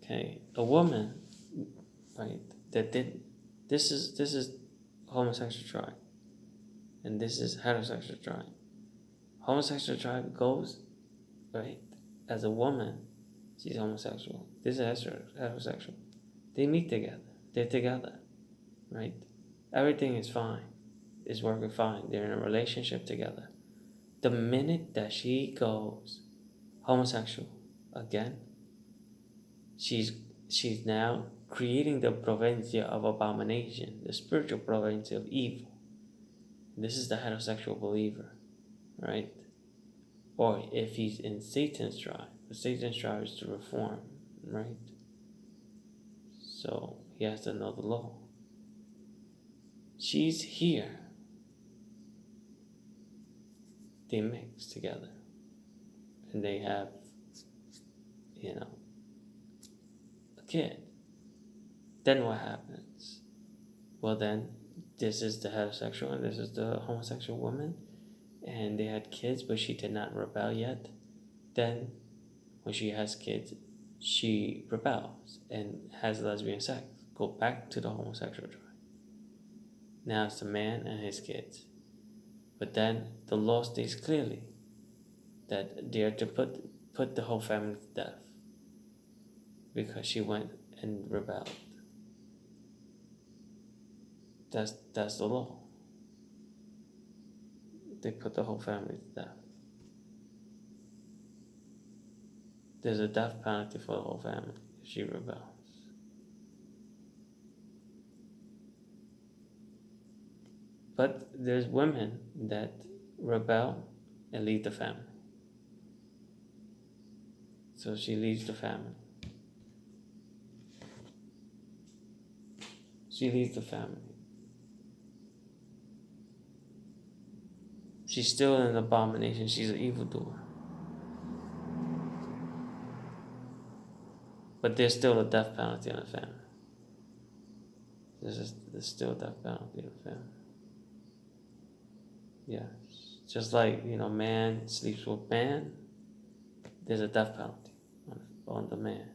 Okay, a woman, right, that did this is homosexual tribe, and this is heterosexual tribe. Homosexual tribe goes, right, as a woman, she's homosexual. This is heterosexual. They meet together. They're together, right? Everything is fine. It's working fine. They're in a relationship together. The minute that she goes homosexual again, she's now creating the provincia of abomination, the spiritual provincia of evil. This is the heterosexual believer, right? Or if he's in Satan's tribe, but Satan's tribe is to reform, right? So he has to know the law. She's here. They mix together. And they have, a kid. Then what happens? Well, then, this is the heterosexual and this is the homosexual woman. And they had kids, but she did not rebel yet. Then, when she has kids, she rebels and has lesbian sex. Go back to the homosexual tribe. Now it's the man and his kids. But then the law states clearly that they are to put the whole family to death because she went and rebelled. That's the law. They put the whole family to death. There's a death penalty for the whole family if she rebels. But there's women that rebel and leave the family. So she leaves the family. She leaves the family. She's still an abomination. She's an evildoer. But there's still a death penalty on the family. There's still a death penalty on the family. Yeah. Just like, man sleeps with man, there's a death penalty on the man.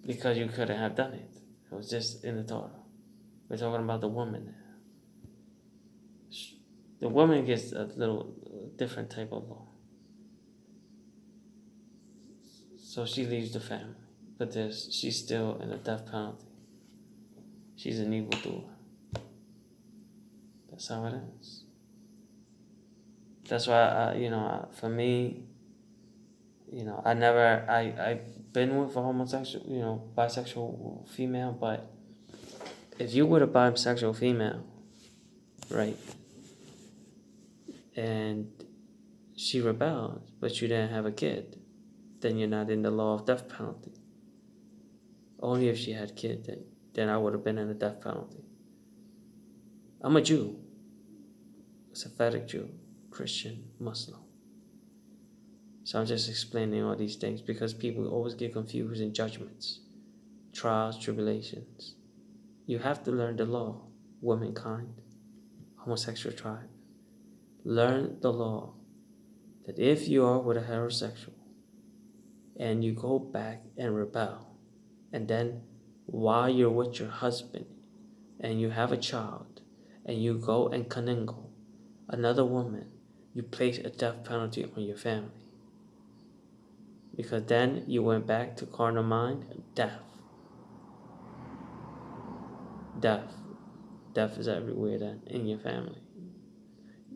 Because you couldn't have done it. It was just in the Torah. We're talking about the woman now. The woman gets a little different type of law. So she leaves the family. But she's still in a death penalty. She's an evildoer. That's how it is. That's why, for me, I've been with a homosexual, bisexual female, but if you were a bisexual female, right, and she rebelled, but you didn't have a kid, then you're not in the law of death penalty. Only if she had kids, then I would have been in the death penalty. I'm a Jew, a Sephardic Jew, Christian, Muslim. So I'm just explaining all these things because people always get confused in judgments, trials, tribulations. You have to learn the law, womankind, homosexual tribe. Learn the law that if you are with a heterosexual and you go back and rebel, and then while you're with your husband and you have a child and you go and connangle another woman, you place a death penalty on your family. Because then you went back to carnal mind, death. Death is everywhere then in your family.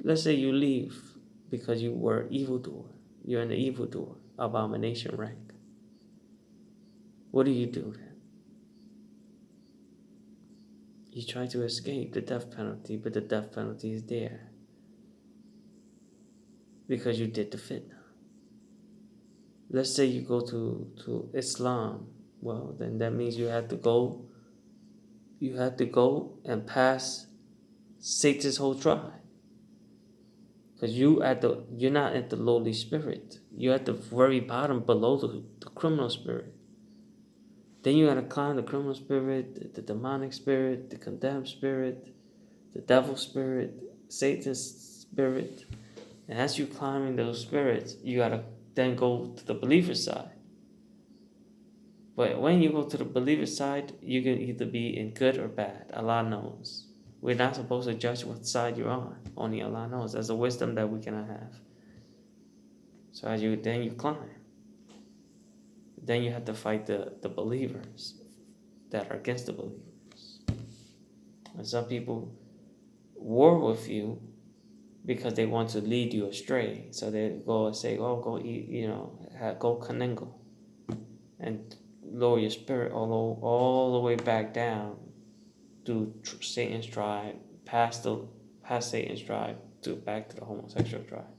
Let's say you leave because you were evildoer. You're in the evildoer, abomination rank. What do you do then? You try to escape the death penalty, but the death penalty is there. Because you did the fitna. Let's say you go to Islam. Well, then that means you had to go and pass Satan's whole tribe. Because you're not at the lowly spirit. You're at the very bottom below the criminal spirit. Then you gotta climb the criminal spirit, the demonic spirit, the condemned spirit, the devil spirit, Satan's spirit. And as you're climbing those spirits, you gotta then go to the believer side. But when you go to the believer side, you can either be in good or bad. Allah knows. We're not supposed to judge what side you're on. Only Allah knows. That's a wisdom that we cannot have. So then you climb. Then you have to fight the believers that are against the believers. And some people war with you because they want to lead you astray. So they go and say, "Oh, go eat, go kanengo," and lower your spirit all the way back down to Satan's tribe, past Satan's tribe, back to the homosexual tribe.